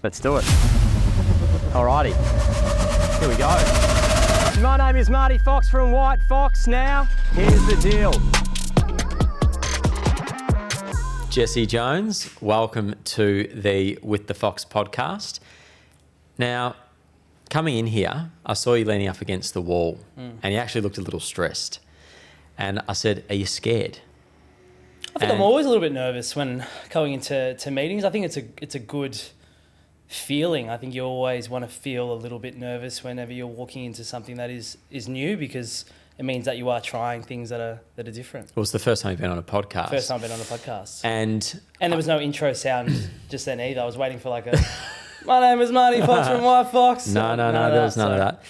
Let's do it. Alrighty, here we go. My name is Marty Fox from WHITEFOX. Now, here's the deal. Jesse Jones, welcome to the With the Fox podcast. Now, coming in here, I saw you leaning up against the wall and you actually looked a little stressed. And I said, are you scared? I think I'm always a little bit nervous when going into meetings. I think it's a good feeling. I think you always want to feel a little bit nervous whenever you're walking into something that is new, because it means that you are trying things that are different. Well, it's the first time you've been on a podcast. First time I've been on a podcast. And there was no intro sound just then either. I was waiting for like a, my name is Marty Fox from WHITEFOX. No, there was none of that.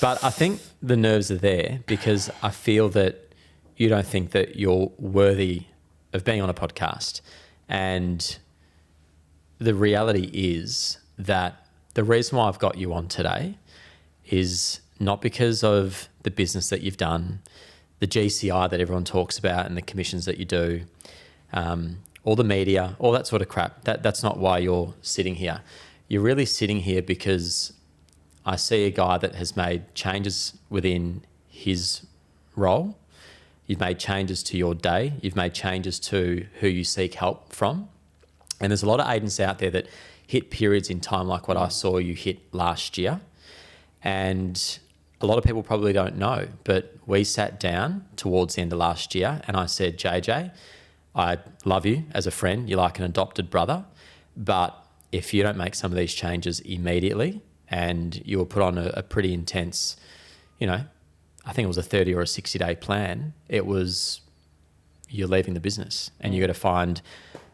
But I think the nerves are there because I feel that you don't think that you're worthy of being on a podcast. And the reality is that the reason why I've got you on today is not because of the business that you've done, the GCI that everyone talks about and the commissions that you do, all the media, all that sort of crap. That's not why you're sitting here. You're really sitting here because I see a guy that has made changes within his role. You've made changes to your day. You've made changes to who you seek help from. And there's a lot of agents out there that hit periods in time like what I saw you hit last year. And a lot of people probably don't know, but we sat down towards the end of last year and I said, JJ, I love you as a friend. You're like an adopted brother. But if you don't make some of these changes immediately and you were put on a pretty intense, I think it was a 30 or a 60-day plan, it was you're leaving the business and you got to find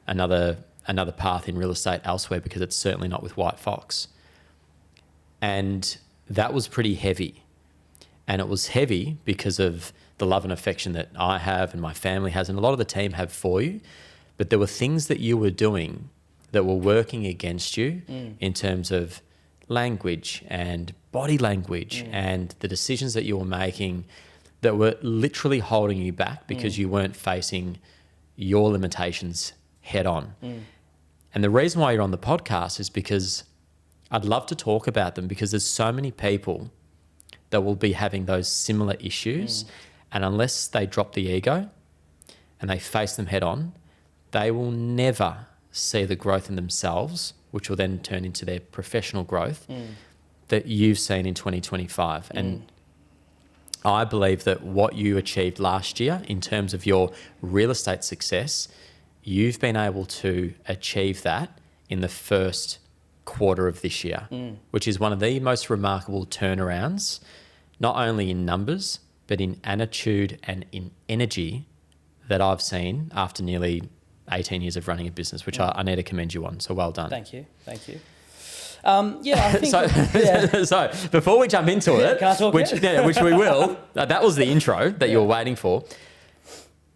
another path in real estate elsewhere, because it's certainly not with WHITEFOX. And that was pretty heavy. And it was heavy because of the love and affection that I have and my family has and a lot of the team have for you. But there were things that you were doing that were working against you in terms of language and body language and the decisions that you were making that were literally holding you back because you weren't facing your limitations head on. And the reason why you're on the podcast is because I'd love to talk about them, because there's so many people that will be having those similar issues. And unless they drop the ego and they face them head on, they will never see the growth in themselves, which will then turn into their professional growth that you've seen in 2025. And I believe that what you achieved last year in terms of your real estate success, you've been able to achieve that in the first quarter of this year, which is one of the most remarkable turnarounds, not only in numbers, but in attitude and in energy that I've seen after nearly 18 years of running a business, which I need to commend you on. So well done. Thank you. I think... So before we jump into it, can I talk which we will, that was the intro that you were waiting for.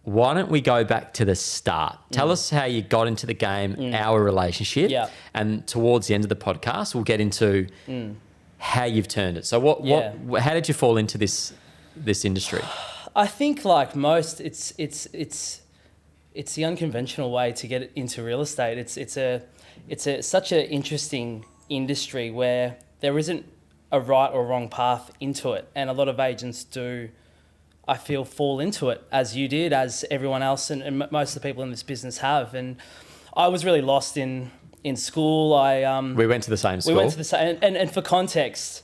Why don't we go back to the start? Tell us how you got into the game, our relationship, and towards the end of the podcast, we'll get into how you've turned it. So how did you fall into this industry? I think like most, it's the unconventional way to get into real estate. It's such an interesting industry where there isn't a right or wrong path into it, and a lot of agents do, I feel, fall into it, as you did, as everyone else and most of the people in this business have. And I was really lost in school. We went to the same school. We went to the same, and for context,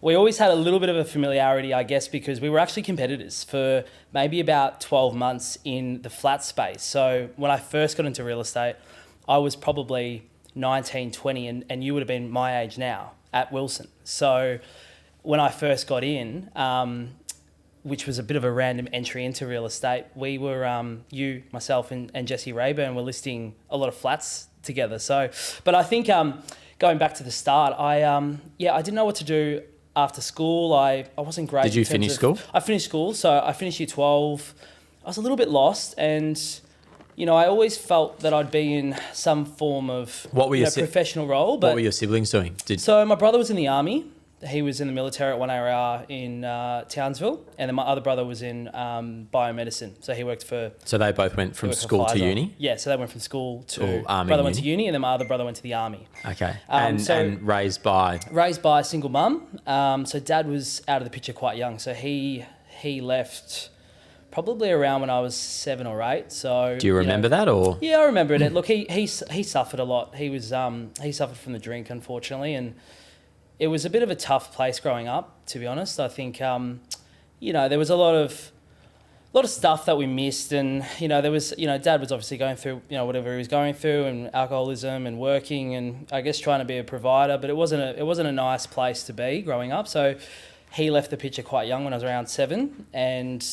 we always had a little bit of a familiarity, I guess, because we were actually competitors for maybe about 12 months in the flat space. So when I first got into real estate, I was probably 19, 20, and you would have been my age now at Wilson. So when I first got in, which was a bit of a random entry into real estate, we were, you, myself, and Jesse Rayburn were listing a lot of flats together. So, but I think going back to the start, I didn't know what to do after school. I wasn't great. Did you finish school? I finished school, so I finished year 12. I was a little bit lost, and I always felt that I'd be in some form of professional role. But what were your siblings doing? So my brother was in the army. he was in the military at 1AR in Townsville, and then my other brother was in biomedicine. So he worked for... So they both went from school to uni? Yeah, so they went from school to... army brother went to uni, and then my other brother went to the army. Okay. And raised by... Raised by a single mum. So dad was out of the picture quite young. So he left... probably around when I was 7 or 8. So do you remember that, or? Yeah, I remember it. Look, he suffered a lot. He suffered from the drink, unfortunately, and it was a bit of a tough place growing up. To be honest, I think there was a lot of stuff that we missed, and there was dad was obviously going through whatever he was going through, and alcoholism and working, and I guess trying to be a provider, but it wasn't a nice place to be growing up. So he left the picture quite young when I was around 7, and.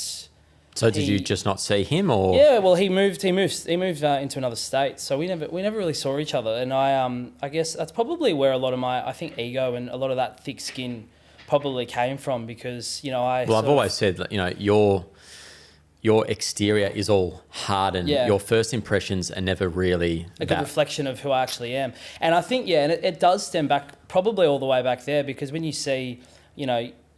So did you just not see him, or? Yeah, well, he moved into another state, so we never really saw each other, and I guess that's probably where a lot of my ego and a lot of that thick skin probably came from, because I've always said that your exterior is all hardened. Yeah. Your first impressions are never really a good reflection of who I actually am, and I think and it does stem back probably all the way back there, because when you see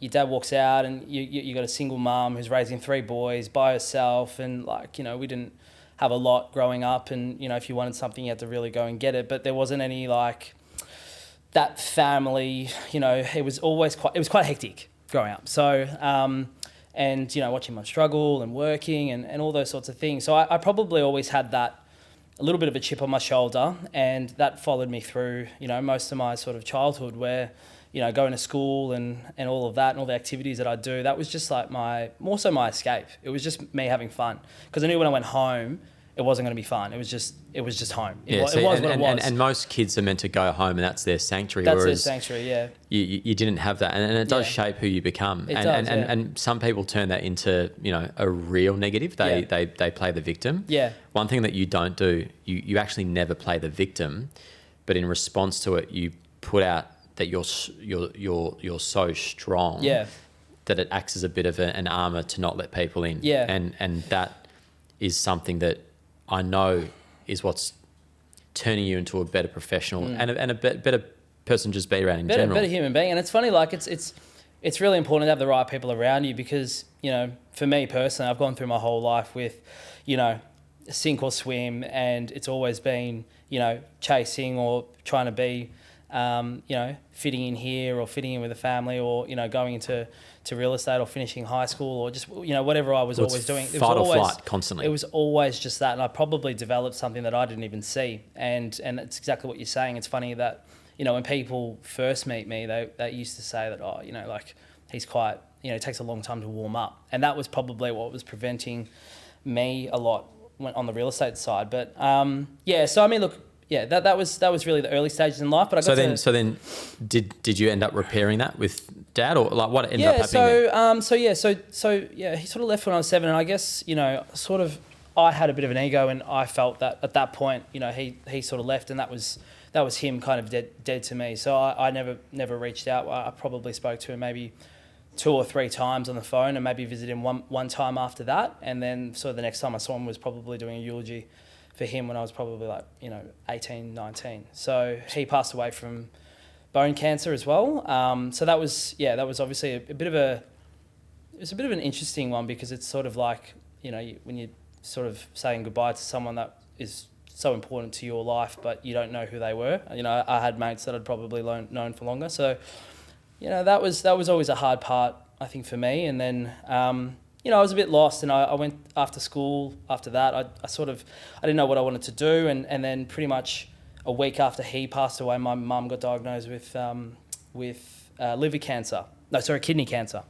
your dad walks out and you got a single mum who's raising 3 boys by herself, and we didn't have a lot growing up, and if you wanted something you had to really go and get it, but there wasn't any that family, it was quite hectic growing up. So and watching mum struggle and working and all those sorts of things. So I probably always had that a little bit of a chip on my shoulder, and that followed me through most of my sort of childhood, where going to school and all of that and all the activities that I do, that was just more so my escape. It was just me having fun, because I knew when I went home, it wasn't going to be fun. It was just home. It was what it was. And most kids are meant to go home, and that's their sanctuary. That's their sanctuary, yeah. You didn't have that, and it does shape who you become. And some people turn that into a real negative. They play the victim. Yeah. One thing that you don't do, you actually never play the victim, but in response to it, you put out that you're so strong, that it acts as a bit of an armor to not let people in. Yeah. And that is something that I know is what's turning you into a better professional and a better person to just be around in general. Better human being. And it's funny, it's really important to have the right people around you, because, for me personally, I've gone through my whole life with, sink or swim, and it's always been, chasing or trying to be, fitting in here or fitting in with a family, or, going into real estate or finishing high school, or just, whatever I was always doing. Fight or flight constantly. It was always just that. And I probably developed something that I didn't even see. And it's exactly what you're saying. It's funny that, when people first meet me, they used to say that, he's quite, it takes a long time to warm up. And that was probably what was preventing me a lot on the real estate side. But, so I mean, look, yeah, that was really the early stages in life. But so then, did you end up repairing that with dad, or what ended up happening? He sort of left when I was 7, and I guess I had a bit of an ego, and I felt that at that point, he sort of left, and that was him kind of dead to me. So I never reached out. I probably spoke to him maybe 2 or 3 times on the phone, and maybe visited him one time after that, and then sort of the next time I saw him was probably doing a eulogy for him when I was probably 18, 19. So he passed away from bone cancer as well. So that was obviously a bit of an interesting one, because it's sort of like, when you're sort of saying goodbye to someone that is so important to your life, but you don't know who they were. I had mates that I'd probably known for longer. So, that was always a hard part, I think, for me. And then, I was a bit lost, and I went after school. After that, I didn't know what I wanted to do, and then pretty much a week after he passed away, my mum got diagnosed with kidney cancer.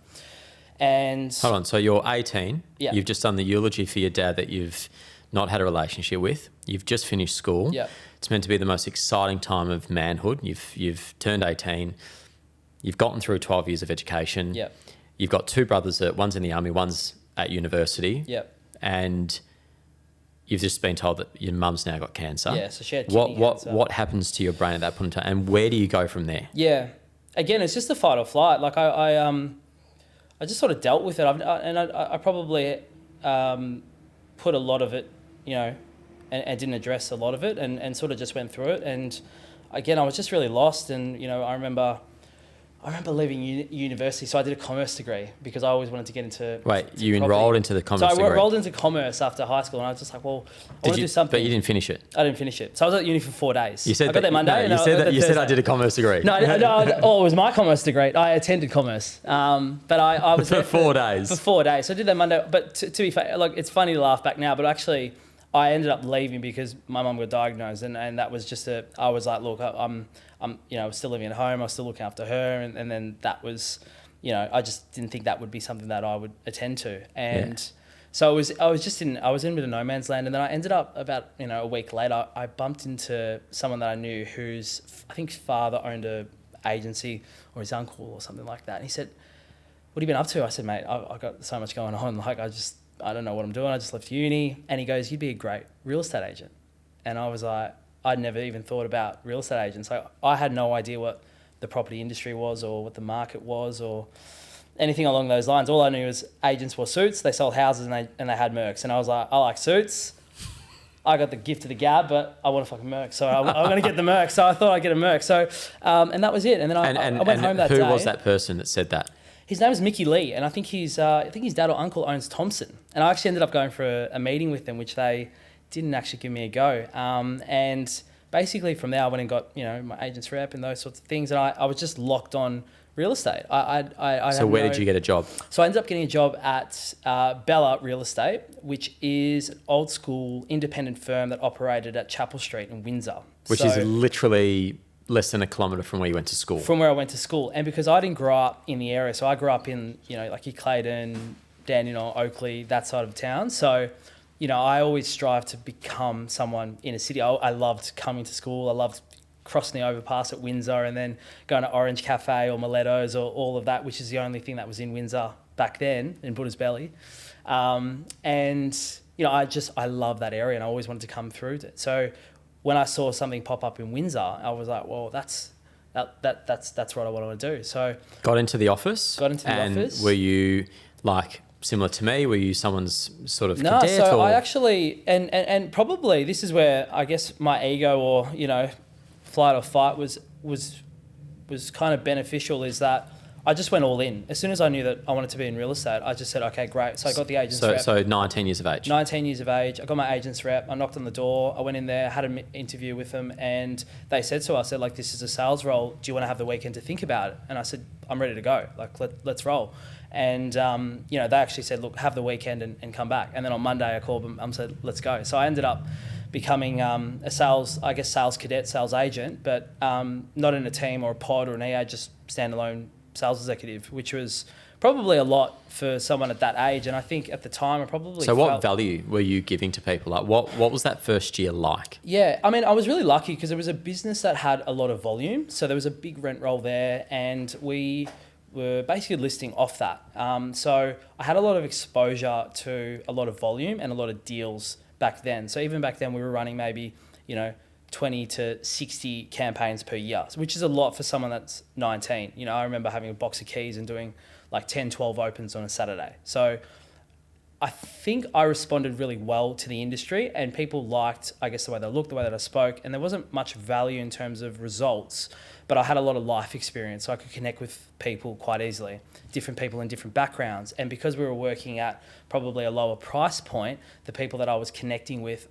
And hold on, so you're 18. Yeah. You've just done the eulogy for your dad that you've not had a relationship with. You've just finished school. Yeah. It's meant to be the most exciting time of manhood. You've turned 18. You've gotten through 12 years of education. Yeah. You've got 2 brothers, one's in the army, one's at university. Yep. And you've just been told that your mum's now got cancer. Yeah, so she had kidney cancer. What happens to your brain at that point in time, and where do you go from there? Yeah. Again, it's just a fight or flight. Like I just sort of dealt with it. I probably put a lot of it, and didn't address a lot of it, and sort of just went through it. And again, I was just really lost. And, I remember I remember leaving university, so I did a commerce degree because I always wanted to get into. Wait, you property. enrolled into the commerce degree? degree? So I enrolled into commerce after high school, and I was just like, well, I want to do something. But you didn't finish it. I didn't finish it. So I was at uni for 4 days. You said I got there Monday. No, you said I did a commerce degree. No, it was my commerce degree. I attended commerce, but I was for there 4 days. For 4 days, so I did that Monday. But to be fair, like it's funny to laugh back now, but actually, I ended up leaving because my mum got diagnosed, and that was just I was like, look, I'm I was still living at home. I was still looking after her, and then that was, I just didn't think that would be something that I would attend to, and so I was in a bit of no man's land, and then I ended up about a week later, I bumped into someone that I knew whose I think father owned a agency or his uncle or something like that, and he said, "What have you been up to?" I said, "Mate, I got so much going on. Like I don't know what I'm doing. I just left uni." And he goes, "You'd be a great real estate agent." And I was like, I'd never even thought about real estate agents. So I had no idea what the property industry was or what the market was or anything along those lines. All I knew was agents wore suits, they sold houses, and they had Mercs. And I was like, I like suits. I got the gift of the gab, but I want a fucking Merc. So I'm going to get the Merc. So I thought I'd get a Merc. So, and that was it. And then I went home that day. Who was that person that said that? His name is Mickey Lee, and I think his dad or uncle owns Thompson. And I actually ended up going for a meeting with them, which they didn't actually give me a go. And basically from there, I went and got my agent's rep and those sorts of things, and I was just locked on real estate. So where did you get a job? So I ended up getting a job at Bella Real Estate, which is an old school independent firm that operated at Chapel Street in Windsor. Which is literally less than a kilometre from where you went to school. From where I went to school. And because I didn't grow up in the area, so I grew up in, like Clayton, Dandenong, Oakley, that side of town. So, I always strive to become someone in a city. I loved coming to school. I loved crossing the overpass at Windsor and then going to Orange Cafe or Miletto's or all of that, which is the only thing that was in Windsor back then, in Buddha's Belly. And, I love that area and I always wanted to come through it. So when I saw something pop up in Windsor, I was like, well, that's what I want to do. So got into the office. And were you like similar to me? Were you somene's sort of no? cadet? So or? I actually and probably this is where I guess my ego or flight or fight was kind of beneficial. Is that I just went all in as soon as I knew that I wanted to be in real estate. I just said, okay, great. So I got the agent's rep. So 19 years of age. 19 years of age. I got my agent's rep. I knocked on the door. I went in there, had an interview with them, and they said to us, like, this is a sales role. Do you want to have the weekend to think about it? And I said, I'm ready to go. Like, let's roll. And, they actually said, look, have the weekend and come back. And then on Monday I called them and said, let's go. So I ended up becoming a sales cadet, sales agent, but not in a team or a pod or an EA, just standalone sales executive, which was probably a lot for someone at that age. And I think at the time I probably So what value were you giving to people? Like what was that first year like? Yeah, I mean, I was really lucky because it was a business that had a lot of volume. So there was a big rent roll there and we were basically listing off that. So I had a lot of exposure to a lot of volume and a lot of deals back then. So even back then we were running maybe, 20 to 60 campaigns per year, which is a lot for someone that's 19. I remember having a box of keys and doing like 10, 12 opens on a Saturday. So I think I responded really well to the industry and people liked, I guess, the way they looked, the way that I spoke, and there wasn't much value in terms of results, but I had a lot of life experience, so I could connect with people quite easily, different people in different backgrounds. And because we were working at probably a lower price point, the people that I was connecting with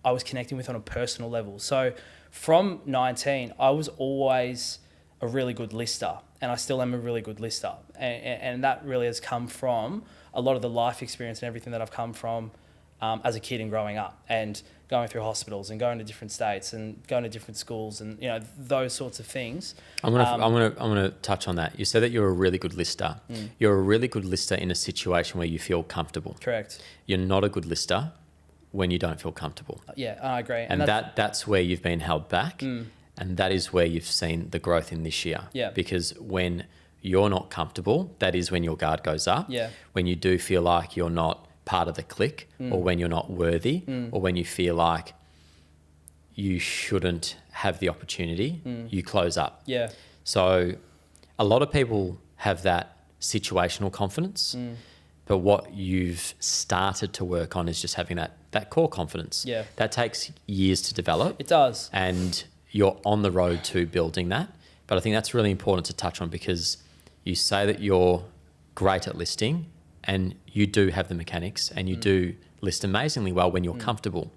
on a personal level. So from 19, I was always a really good lister, and I still am a really good lister. And that really has come from a lot of the life experience and everything that I've come from as a kid and growing up and going through hospitals and going to different states and going to different schools and those sorts of things. I'm gonna touch on that. You said that you're a really good lister. You're a really good lister in a situation where you feel comfortable. Correct. You're not a good lister when you don't feel comfortable. Yeah, I agree. And that's where you've been held back. And that is where you've seen the growth in this year. Yeah. Because when you're not comfortable, that is when your guard goes up. Yeah. When you do feel like you're not part of the clique or when you're not worthy or when you feel like you shouldn't have the opportunity, you close up. Yeah. So a lot of people have that situational confidence, but what you've started to work on is just having that core confidence. Yeah. That takes years to develop. It does. And you're on the road to building that. But I think that's really important to touch on because you say that you're great at listing and you do have the mechanics and you do list amazingly well when you're comfortable.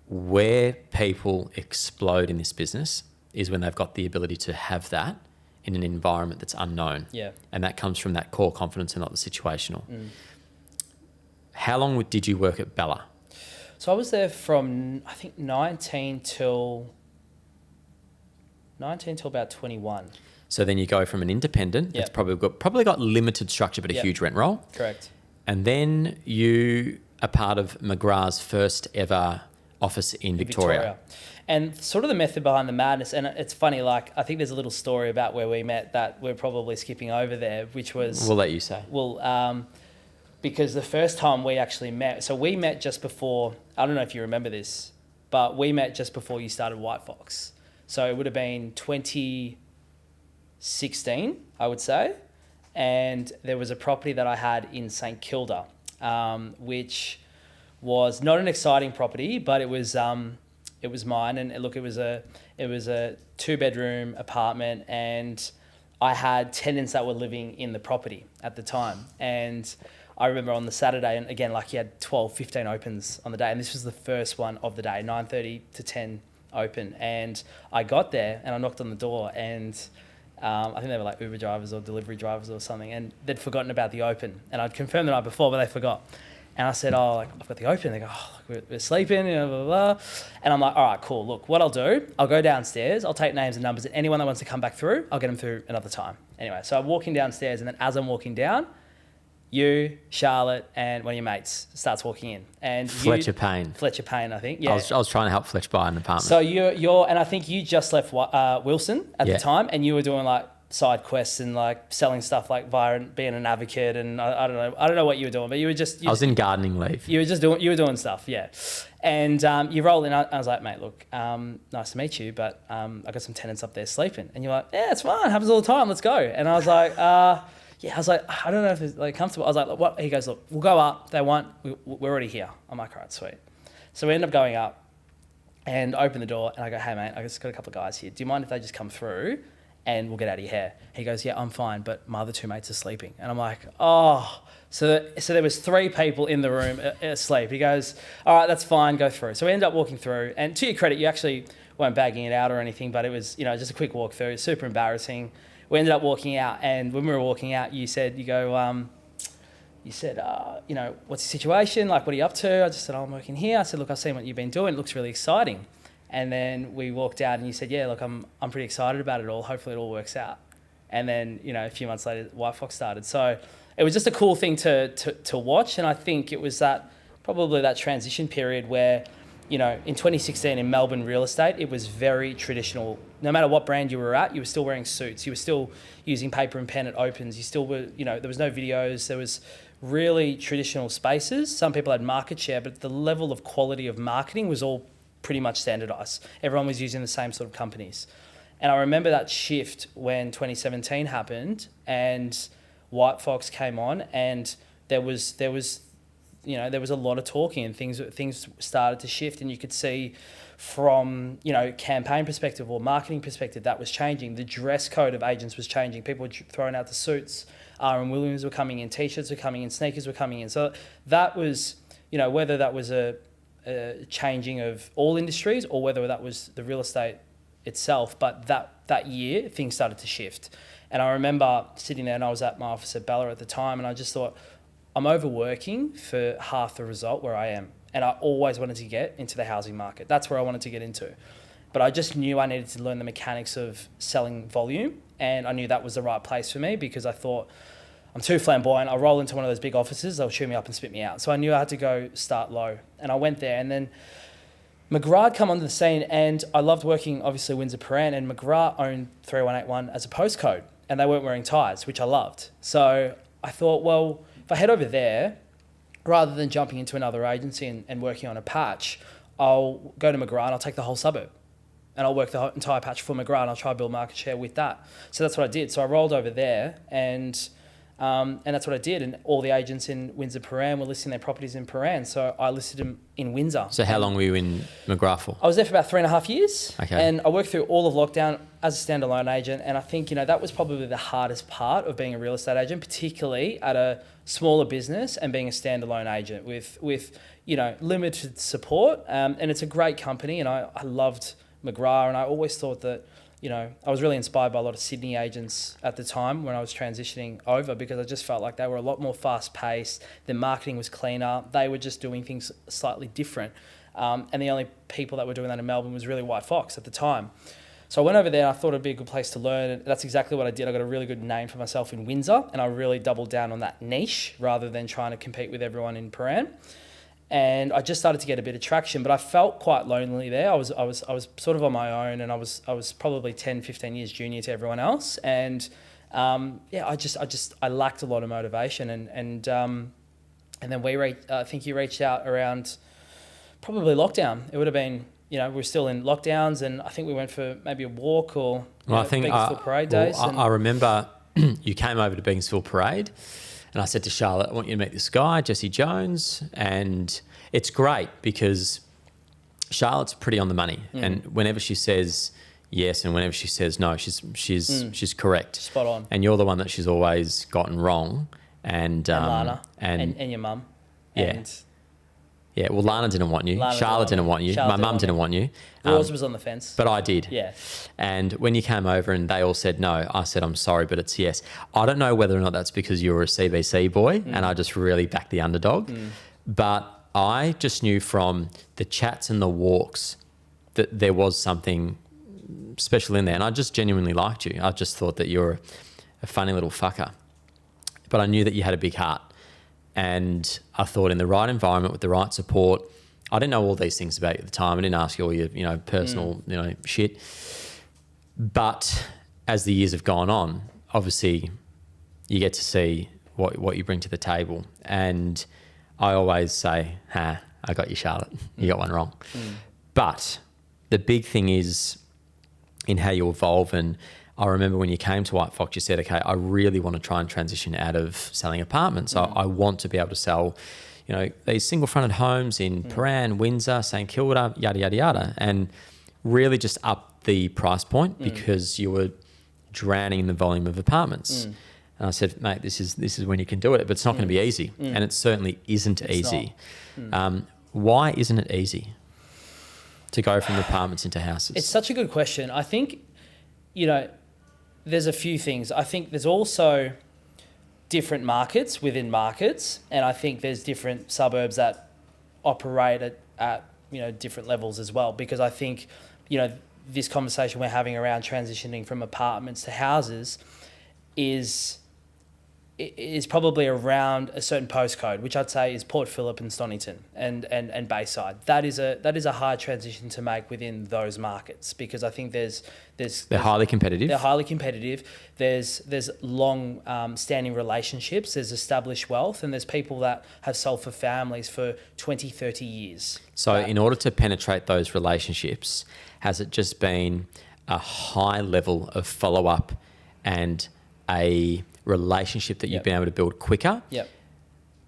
Where people explode in this business is when they've got the ability to have that in an environment that's unknown. Yeah. And that comes from that core confidence and not the situational. How long did you work at Bella? So I was there from, I think, 19 till about 21. So then you go from an independent that's probably got limited structure but a huge rent roll. Correct. And then you are part of McGrath's first ever office in Victoria. And sort of the method behind the madness, and it's funny, like, I think there's a little story about where we met that we're probably skipping over there, which was... We'll let you say. Well, because the first time we actually met, so we met just before, I don't know if you remember this, but we met just before you started WHITEFOX. So it would have been 2016, I would say. And there was a property that I had in St Kilda, which was not an exciting property, but it was mine. And look, it was a 2-bedroom apartment, and I had tenants that were living in the property at the time. And I remember on the Saturday, and again, like, you had 12, 15 opens on the day, and this was the first one of the day, 9:30 to 10 open. And I got there and I knocked on the door, and I think they were like Uber drivers or delivery drivers or something, and they'd forgotten about the open. And I'd confirmed the night before, but they forgot. And I said, oh, like, I've got the open. They go, oh, we're sleeping, you know, blah, blah, blah. And I'm like, all right, cool. Look, what I'll do, I'll go downstairs. I'll take names and numbers. And anyone that wants to come back through, I'll get them through another time. Anyway, so I'm walking downstairs, and then as I'm walking down, you, Charlotte, and one of your mates starts walking in. And Fletcher Payne, I think. Yeah. I was trying to help Fletch buy an apartment. So you're, and I think you just left Wilson at the time, and you were doing like side quests and like selling stuff like via being an advocate, and I don't know what you were doing, but you were just... I was in gardening leave. You were doing stuff, yeah. And you roll in, I was like, mate, look, nice to meet you, but I got some tenants up there sleeping. And you're like, yeah, it's fine, happens all the time, let's go. And I was like, yeah, I was like, I don't know if it's like comfortable. I was like, what? He goes, look, we'll go up. They want, we're already here. I'm like, all right, sweet. So we end up going up and open the door, and I go, hey mate, I just got a couple of guys here. Do you mind if they just come through and we'll get out of your hair? He goes, yeah, I'm fine, but my other 2 mates are sleeping. And I'm like, oh. So there was 3 people in the room asleep. He goes, all right, that's fine, go through. So we ended up walking through, and to your credit, you actually weren't bagging it out or anything, but it was, you know, just a quick walk through, super embarrassing. We ended up walking out, and when we were walking out, you said, you know, what's the situation? Like, what are you up to? I just said, oh, I'm working here. I said, look, I've seen what you've been doing. It looks really exciting. And then we walked out, and you said, yeah, look, I'm pretty excited about it all. Hopefully it all works out. And then, you know, a few months later, WHITEFOX started. So it was just a cool thing to watch. And I think it was probably that transition period where, you know, in 2016 in Melbourne real estate, it was very traditional. No matter what brand you were at, you were still wearing suits. You were still using paper and pen at opens. You still were, you know, there was no videos. There was really traditional spaces. Some people had market share, but the level of quality of marketing was all pretty much standardized. Everyone was using the same sort of companies. And I remember that shift when 2017 happened and WHITEFOX came on, and there was you know, there was a lot of talking, and things started to shift, and you could see from, you know, campaign perspective or marketing perspective, that was changing. The dress code of agents was changing. People were throwing out the suits. R&M Williams were coming in, T-shirts were coming in, sneakers were coming in. So that was, you know, whether that was a changing of all industries or whether that was the real estate itself, but that year things started to shift. And I remember sitting there, and I was at my office at Bella at the time, and I just thought, I'm overworking for half the result where I am. And I always wanted to get into the housing market. That's where I wanted to get into. But I just knew I needed to learn the mechanics of selling volume. And I knew that was the right place for me, because I thought, I'm too flamboyant. I'll roll into one of those big offices, they'll chew me up and spit me out. So I knew I had to go start low. And I went there, and then McGrath come onto the scene, and I loved working, obviously, Windsor Paran, and McGrath owned 3181 as a postcode, and they weren't wearing ties, which I loved. So I thought, well, if I head over there, rather than jumping into another agency and working on a patch, I'll go to McGrath and I'll take the whole suburb, and I'll work the entire patch for McGrath, and I'll try to build market share with that. So that's what I did. So I rolled over there, and And that's what I did. And all the agents in Windsor Paran were listing their properties in Paran. So I listed them in Windsor. So how long were you in McGrath for? I was there for about 3.5 years. Okay. And I worked through all of lockdown as a standalone agent. And I think, that was probably the hardest part of being a real estate agent, particularly at a smaller business and being a standalone agent with limited support. And it's a great company. And I loved McGrath. And I always thought that, I was really inspired by a lot of Sydney agents at the time when I was transitioning over, because I just felt like they were a lot more fast paced. Their marketing was cleaner. They were just doing things slightly different. And the only people that were doing that in Melbourne was really WHITEFOX at the time. So I went over there and I thought it'd be a good place to learn. And that's exactly what I did. I got a really good name for myself in Windsor, and I really doubled down on that niche rather than trying to compete with everyone in Paran. And I just started to get a bit of traction, but I felt quite lonely there. I was sort of on my own, and I was probably 10, 15 years junior to everyone else. And I lacked a lot of motivation. And then I think you reached out around probably lockdown. It would have been, we were still in lockdowns, and I think we went for maybe a walk or I think Beaconsfield Parade days. I remember you came over to Beaconsfield Parade. And I said to Charlotte, I want you to meet this guy, Jesse Jones. And it's great because Charlotte's pretty on the money. And whenever she says yes and whenever she says no, she's correct. Spot on. And you're the one that she's always gotten wrong. And Lana. And your mum. Yeah. Yeah, well, Lana didn't want you. Charlotte didn't want you. My mum didn't want you. Yours was on the fence. But I did. Yeah. And when you came over and they all said no, I said, I'm sorry, but it's yes. I don't know whether or not that's because you were a CBC boy and I just really backed the underdog. But I just knew from the chats and the walks that there was something special in there. And I just genuinely liked you. I just thought that you were a funny little fucker. But I knew that you had a big heart. And I thought in the right environment with the right support, I didn't know all these things about you at the time. I didn't ask you all your, personal, shit. But as the years have gone on, obviously you get to see what you bring to the table. And I always say, I got you, Charlotte. You got one wrong. But the big thing is in how you evolve. And I remember when you came to WHITEFOX, you said, okay, I really want to try and transition out of selling apartments. I want to be able to sell, these single-fronted homes in Paran, Windsor, St Kilda, yada, yada, yada. And really just up the price point because you were drowning in the volume of apartments. And I said, mate, this is when you can do it, but it's not going to be easy. And it certainly isn't easy. Why isn't it easy to go from apartments into houses? It's such a good question. I think, there's a few things. I think there's also different markets within markets, and I think there's different suburbs that operate at different levels as well. Because I think, this conversation we're having around transitioning from apartments to houses is probably around a certain postcode, which I'd say is Port Phillip and Stonington and Bayside. That is a hard transition to make within those markets, because I think they're highly competitive. They're highly competitive. There's long standing relationships. There's established wealth, and there's people that have sold for families for 20, 30 years. So in order to penetrate those relationships, has it just been a high level of follow-up and a relationship that you've been able to build quicker? Yep.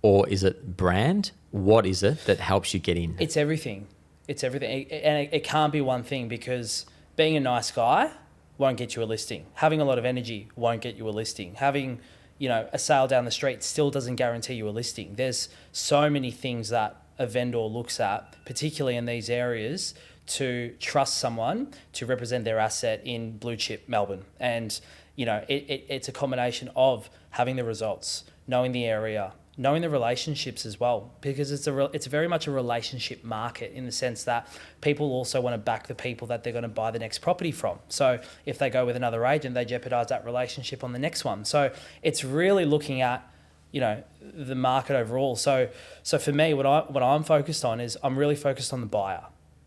Or is it brand? What is it that helps you get in? It's everything. And it can't be one thing, because being a nice guy won't get you a listing. Having a lot of energy won't get you a listing. Having, a sale down the street still doesn't guarantee you a listing. There's so many things that a vendor looks at, particularly in these areas, to trust someone to represent their asset in blue chip Melbourne. And it's a combination of having the results, knowing the area, knowing the relationships as well, because it's very much a relationship market, in the sense that people also want to back the people that they're going to buy the next property from. So if they go with another agent, they jeopardize that relationship on the next one. So it's really looking at, the market overall. So for me, what I'm focused on is I'm really focused on the buyer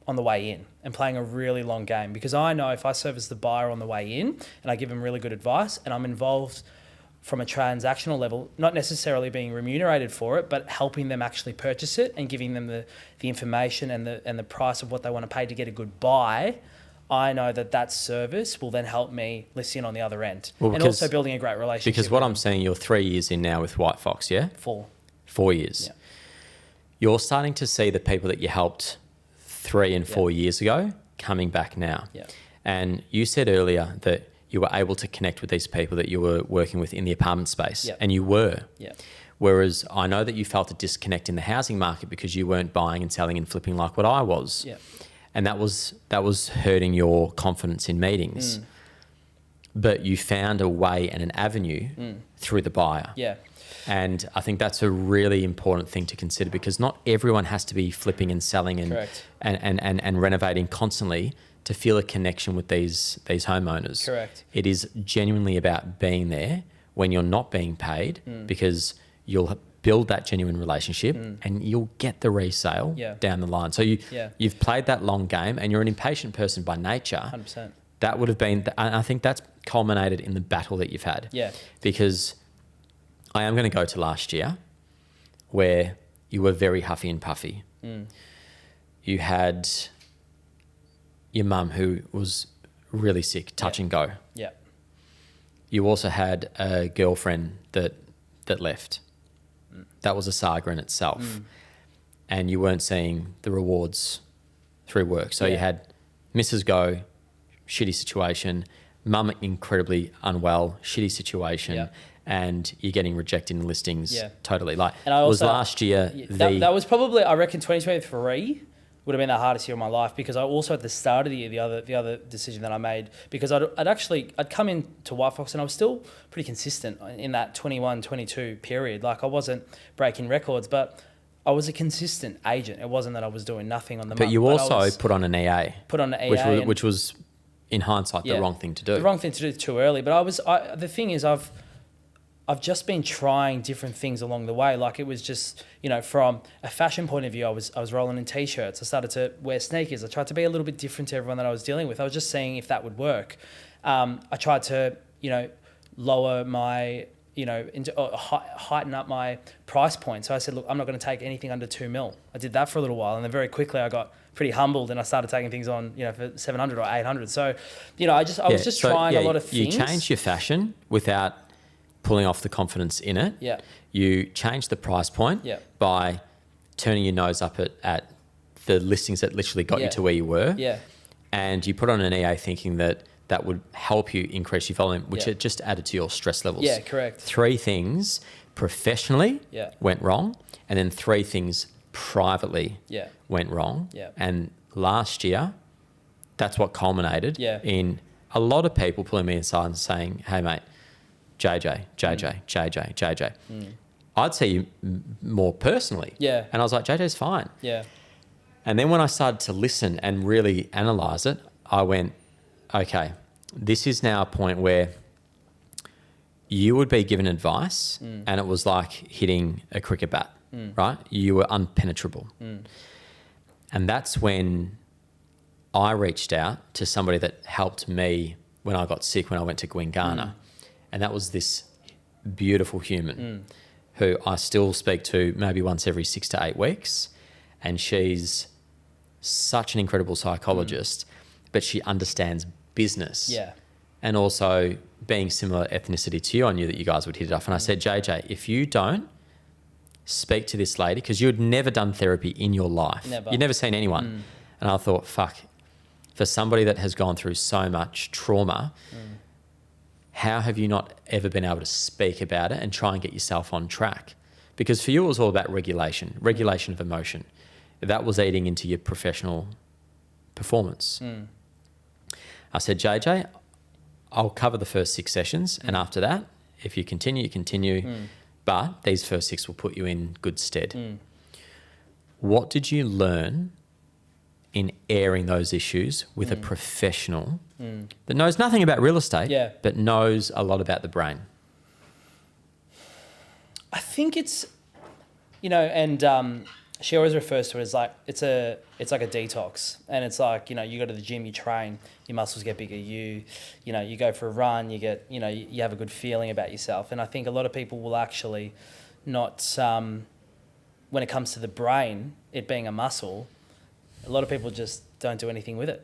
on the way in and playing a really long game, because I know if I service the buyer on the way in and I give them really good advice and I'm involved from a transactional level, not necessarily being remunerated for it, but helping them actually purchase it and giving them the information and the price of what they want to pay to get a good buy, I know that service will then help me listen on the other end. Well, and also building a great relationship. Because what I'm seeing, you're 3 years in now with WhiteFox, yeah? 4. 4 years. Yeah. You're starting to see the people that you helped 3 and 4 years ago coming back now. Yeah. And you said earlier that you were able to connect with these people that you were working with in the apartment space. Yeah. And you were. Yeah. Whereas I know that you felt a disconnect in the housing market because you weren't buying and selling and flipping like what I was. Yeah. And that was hurting your confidence in meetings. But you found a way and an avenue through the buyer. Yeah. And I think that's a really important thing to consider because not everyone has to be flipping and selling and renovating constantly to feel a connection with these homeowners. Correct. It is genuinely about being there when you're not being paid because you'll build that genuine relationship and you'll get the resale down the line. So you've played that long game and you're an impatient person by nature. 100%. That would have been, I think that's culminated in the battle that you've had. Yeah. Because I am going to go to last year where you were very huffy and puffy. You had your mum who was really sick, touch and go. Yeah. You also had a girlfriend that left. That was a saga in itself. And you weren't seeing the rewards through work. So you had Mrs. Go, shitty situation, mum incredibly unwell, shitty situation, and you're getting rejected in listings totally. Like, and I also, was last year that was probably, I reckon 2023 would have been the hardest year of my life because I also at the start of the year, the other decision that I made, because I'd come into WhiteFox and I was still pretty consistent in that 21, 22 period. Like I wasn't breaking records, but I was a consistent agent. It wasn't that I was doing nothing on the month. But you also put on an EA. Put on an EA. Which was in hindsight, the wrong thing to do. The wrong thing to do too early. But the thing is, I've just been trying different things along the way. Like it was just, from a fashion point of view, I was rolling in t-shirts. I started to wear sneakers. I tried to be a little bit different to everyone that I was dealing with. I was just seeing if that would work. I tried to, lower my, heighten up my price point. So I said, look, I'm not going to take anything under 2 mil. I did that for a little while. And then very quickly I got pretty humbled and I started taking things on, for 700 or 800. So, I was just trying a lot of things. You changed your fashion without pulling off the confidence in it. Yeah. You changed the price point by turning your nose up at the listings that literally got you to where you were. Yeah. And you put on an EA thinking that would help you increase your volume, which it just added to your stress levels. Yeah, correct. 3 things professionally went wrong, and then 3 things privately went wrong. Yeah. And last year, that's what culminated in a lot of people pulling me aside and saying, hey, mate, JJ. I'd see you more personally. Yeah. And I was like, JJ's fine. Yeah. And then when I started to listen and really analyse it, I went, okay, this is now a point where you would be given advice and it was like hitting a cricket bat, right? You were unpenetrable. And that's when I reached out to somebody that helped me when I got sick, when I went to Gwingana. And that was this beautiful human who I still speak to maybe once every 6 to 8 weeks. And she's such an incredible psychologist, but she understands business. Yeah. And also being similar ethnicity to you, I knew that you guys would hit it off. And I said, JJ, if you don't speak to this lady, because you had never done therapy in your life. Never. You'd never seen anyone. And I thought, fuck, for somebody that has gone through so much trauma, how have you not ever been able to speak about it and try and get yourself on track? Because for you, it was all about regulation of emotion. That was eating into your professional performance. I said, JJ, I'll cover the first 6 sessions. And after that, if you continue, you continue. But these first 6 will put you in good stead. What did you learn in airing those issues with a professional that knows nothing about real estate, but knows a lot about the brain? I think it's, and she always refers to it as like, it's like a detox. And it's like, you go to the gym, you train, your muscles get bigger, you go for a run, you get, you have a good feeling about yourself. And I think a lot of people will actually not, when it comes to the brain, it being a muscle, a lot of people just don't do anything with it.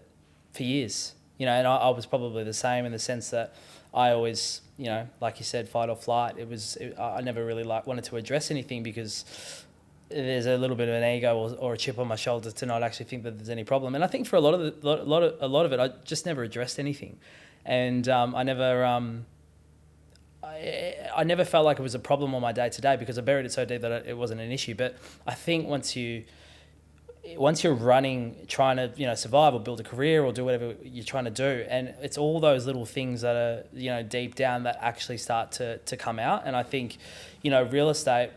for years, you know, and I was probably the same in the sense that I always, you know, like you said, fight or flight. I never really wanted to address anything because there's a little bit of an ego or a chip on my shoulder to not actually think that there's any problem. And I think for a lot of it, I just never addressed anything, and I never felt like it was a problem on my day to day because I buried it so deep that it wasn't an issue. But I think once you're running, trying to, you know, survive or build a career or do whatever you're trying to do, and it's all those little things that are, you know, deep down that actually start to come out. And I think, you know, real estate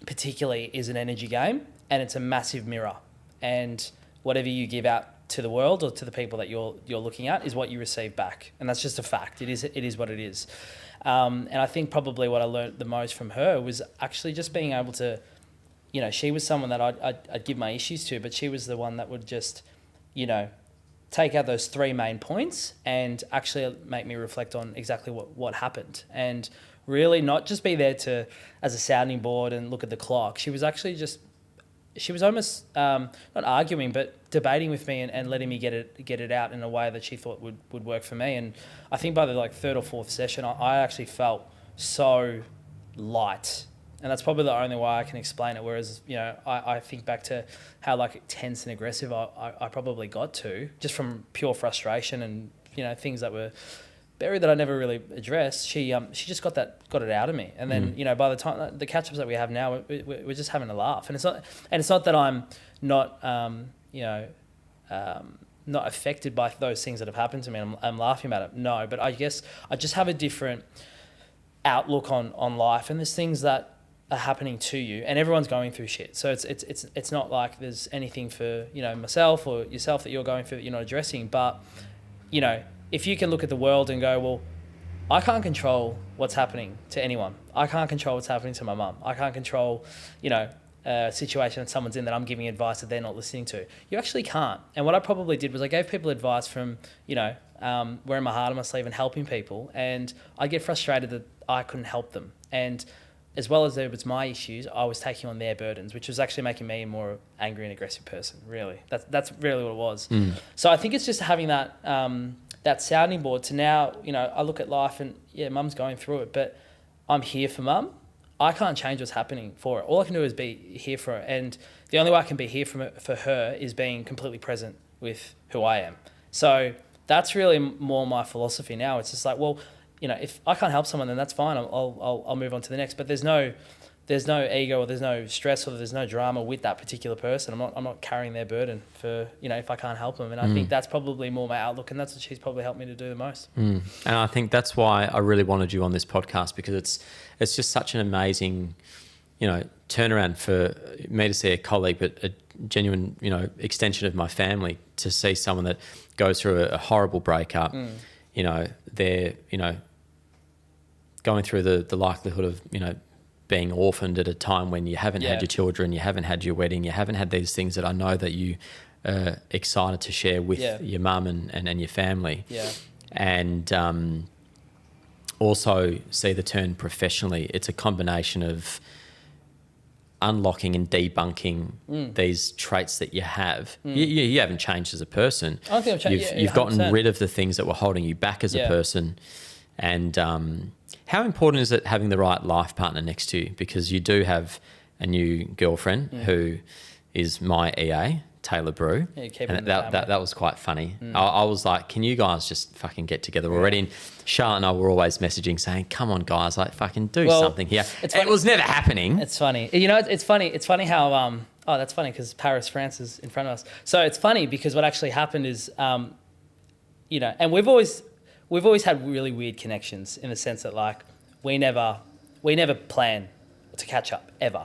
particularly is an energy game, and it's a massive mirror, and whatever you give out to the world or to the people that you're looking at is what you receive back, and that's just a fact. It is what it is. And I think probably what I learned the most from her was actually just being able to, you know, she was someone that I'd give my issues to, but she was the one that would just, you know, take out those three main points and actually make me reflect on exactly what happened, and really not just be there as a sounding board and look at the clock. She was almost not arguing, but debating with me and letting me get it out in a way that she thought would work for me. And I think by the like third or fourth session, I actually felt so light. And that's probably the only way I can explain it. Whereas, you know, I think back to how like tense and aggressive I probably got to just from pure frustration and, you know, things that were buried that I never really addressed. She just got it out of me. And then, you know, by the time the catch-ups that we have now, we're just having a laugh. And it's not that I'm not, not affected by those things that have happened to me. I'm laughing about it. No, but I guess I just have a different outlook on life, and there's things that are happening to you, and everyone's going through shit. So it's not like there's anything for, you know, myself or yourself that you're going through that you're not addressing. But, you know, if you can look at the world and go, well, I can't control what's happening to anyone. I can't control what's happening to my mum. I can't control, you know, a situation that someone's in that I'm giving advice that they're not listening to. You actually can't. And what I probably did was I gave people advice from, you know, wearing my heart on my sleeve and helping people. And I get frustrated that I couldn't help them. And as well as it was my issues, I was taking on their burdens, which was actually making me a more angry and aggressive person, really. That's really what it was. So I think it's just having that that sounding board to now, you know, I look at life and, yeah, mum's going through it, but I'm here for mum. I can't change what's happening for her. All I can do is be here for her. And the only way I can be here for her is being completely present with who I am. So that's really more my philosophy now. It's just like, well, you know, if I can't help someone, then that's fine. I'll move on to the next. But there's no ego or there's no stress or there's no drama with that particular person. I'm not carrying their burden for, you know, if I can't help them. And I think that's probably more my outlook, and that's what she's probably helped me to do the most. And I think that's why I really wanted you on this podcast, because it's just such an amazing, you know, turnaround for me to see a colleague, but a genuine, you know, extension of my family, to see someone that goes through a horrible breakup. You know, they're, you know, going through the likelihood of, you know, being orphaned at a time when you haven't had your children, you haven't had your wedding, you haven't had these things that I know that you are excited to share with your mum and your family. And also see the turn professionally. It's a combination of unlocking and debunking these traits that you have. You haven't changed as a person. I don't think I've changed. You've gotten rid of the things that were holding you back as a person. And how important is it having the right life partner next to you? Because you do have a new girlfriend who is my EA, Taylor Brew. And that was quite funny. I was like, can you guys just fucking get together already? And Charlotte and I were always messaging saying, come on guys, like fucking do something here. It was never happening. It's funny. You know, it's funny how, that's funny because Paris, France is in front of us. So it's funny because what actually happened is, you know, and we've always had really weird connections in the sense that like we never plan to catch up ever.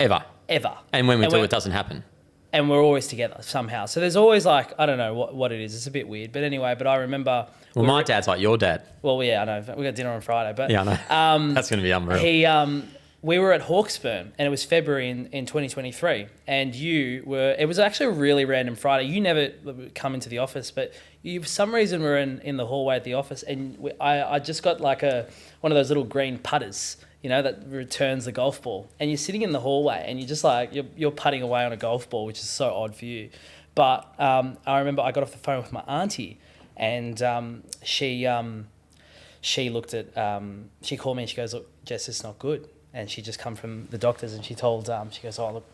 And when we do, it doesn't happen. And we're always together somehow. So there's always like, I don't know what it is. It's a bit weird. But anyway, but I remember... Well, my dad's like your dad. Well, yeah, I know. We got dinner on Friday. But yeah, I know. That's going to be unreal. We were at Hawksburn and it was February in 2023. And it was actually a really random Friday. You never come into the office, but you, for some reason, were in the hallway at the office. And I just got like one of those little green putters, you know, that returns the golf ball. And you're sitting in the hallway and you're just like, you're putting away on a golf ball, which is so odd for you. But I remember I got off the phone with my auntie And she looked at, she called me and she goes, look, Jess, it's not good. And she just come from the doctors and she told, she goes, oh, look,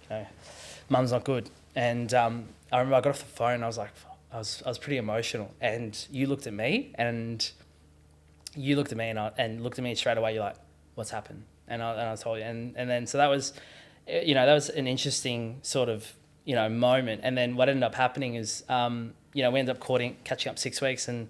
mum's not good. And I remember I got off the phone and I was like, I was pretty emotional. And you looked at me and looked at me straight away. You're like, what's happened? And I told you. And then, so that was, that was an interesting sort of, moment. And then what ended up happening is, we ended up catching up 6 weeks and,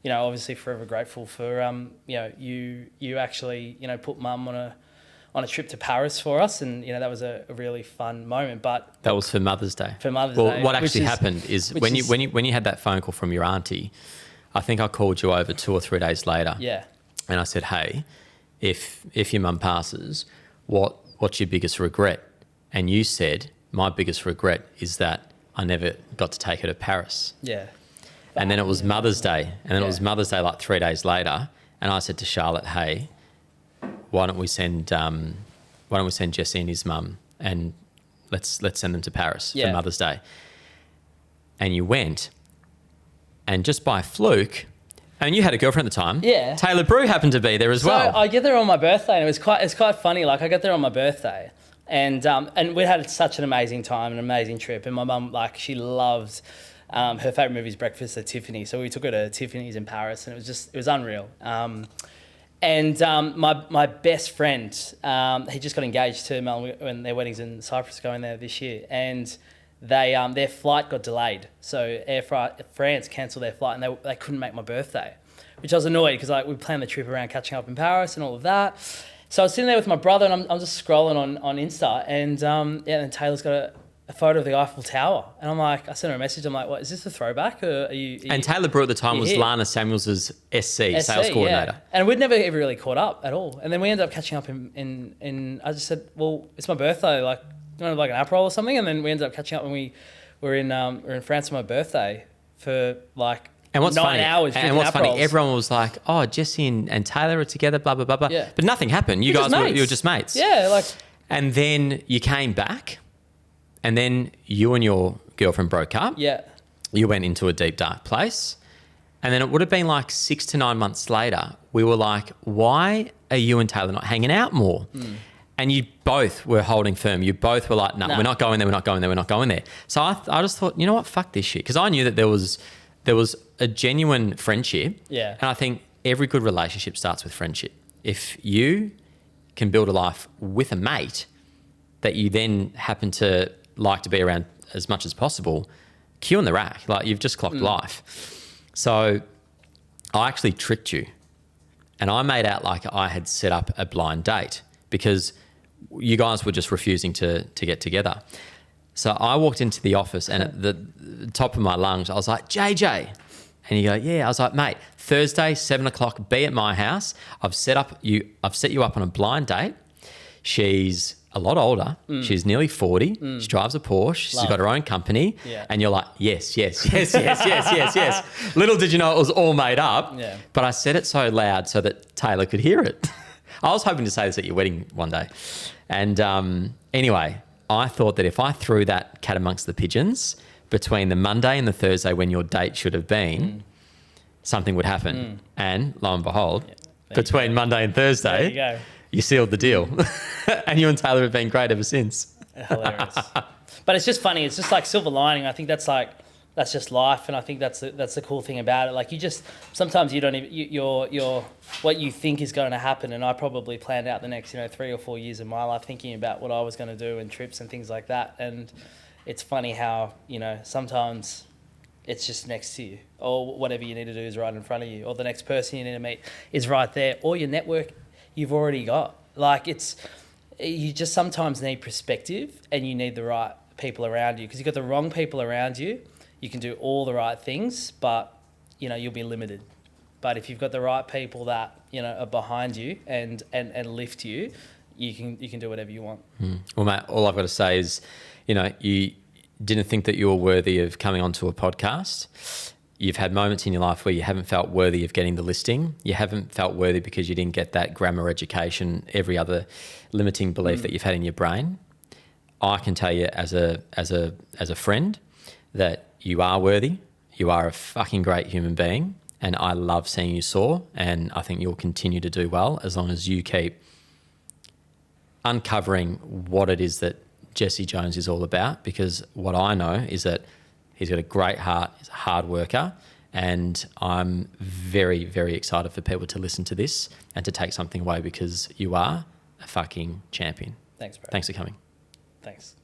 obviously forever grateful for, you actually, put mum on a trip to Paris for us. And, that was a really fun moment. But that was for Mother's Day. For Mother's Day. Well, what actually happened is when you had that phone call from your auntie, I think I called you over 2 or 3 days later. Yeah. And I said, hey, if your mum passes, what's your biggest regret? And you said, my biggest regret is that I never got to take her to Paris. Yeah. And then it was Mother's Day. And then it was Mother's Day like 3 days later. And I said to Charlotte, hey, why don't we send Jesse and his mum and let's send them to Paris for Mother's Day. And you went, and just by fluke, and you had a girlfriend at the time. Yeah. Taylor Brew happened to be there as well. So I get there on my birthday, and it's quite funny. Like I got there on my birthday, and we had such an amazing time, an amazing trip. And my mum, like, she loved. Her favourite movie is Breakfast at Tiffany's, so we took her to Tiffany's in Paris, and it was unreal. And my best friend, he just got engaged to Mel when their wedding's in Cyprus, going there this year, and their flight got delayed. So France cancelled their flight, and they couldn't make my birthday, which I was annoyed because we planned the trip around catching up in Paris and all of that. So I was sitting there with my brother, and I'm just scrolling on Insta, and and Taylor's got a photo of the Eiffel Tower, and I sent her a message. I'm like, "What is this a throwback? Or are you?" And Taylor Brew at the time was here? Lana Samuels' SC sales coordinator, and we'd never ever really caught up at all. And then we ended up catching up in I just said, "Well, it's my birthday. Like, you want like an Aperol or something?" And then we ended up catching up when we were in France for my birthday for like. And what's 9 funny, hours. And what's funny, Aperols. Everyone was like, "Oh, Jesse and Taylor are together, blah blah blah blah." Yeah. But nothing happened. You were just mates. Yeah, like. And then you came back, and then you and your girlfriend broke up. Yeah. You went into a deep dark place, and then it would have been like 6 to 9 months later. We were like, "Why are you and Taylor not hanging out more?" And you both were holding firm. You both were like, "No, we're not going there. We're not going there. We're not going there." So I just thought, you know what, fuck this shit, because I knew that there was a genuine friendship. Yeah. And I think every good relationship starts with friendship. If you can build a life with a mate that you then happen to like to be around as much as possible, cue in the rack. Like, you've just clocked life. So I actually tricked you, and I made out like I had set up a blind date because you guys were just refusing to get together. So I walked into the office, and at the top of my lungs, I was like, "JJ." And you go, "Yeah." I was like, "Mate, Thursday, 7 o'clock, be at my house. I've set you up on a blind date. She's a lot older. She's nearly 40. She drives a Porsche. She's got her own company." Yeah. And you're like, yes. Little did you know it was all made up. Yeah. But I said it so loud so that Taylor could hear it. I was hoping to say this at your wedding one day. And anyway, I thought that if I threw that cat amongst the pigeons between the Monday and the Thursday when your date should have been, something would happen. And lo and behold, between Monday and Thursday, There you go. you sealed the deal. And you and Taylor have been great ever since. Hilarious. But it's just funny. It's just like silver lining. I think that's just life, and I think that's the cool thing about it. Like, you just sometimes you don't even you're what you think is going to happen. And I probably planned out the next 3 or 4 years of my life thinking about what I was going to do and trips and things like that. And it's funny how sometimes it's just next to you, or whatever you need to do is right in front of you, or the next person you need to meet is right there, or your network you've already got. Like, you just sometimes need perspective, and you need the right people around you, because you've got the wrong people around you. You can do all the right things, but you'll be limited. But if you've got the right people that are behind you and lift you, you can do whatever you want. Well, mate, all I've got to say is, you didn't think that you were worthy of coming onto a podcast. You've had moments in your life where you haven't felt worthy of getting the listing. You haven't felt worthy because you didn't get that grammar education, every other limiting belief that you've had in your brain. I can tell you as a friend that you are worthy. you are a fucking great human being, and I love seeing you soar, and I think you'll continue to do well as long as you keep uncovering what it is that Jesse Jones is all about, because what I know is that he's got a great heart, he's a hard worker, and I'm very, very excited for people to listen to this and to take something away, because you are a fucking champion. Thanks, bro. Thanks for coming. Thanks.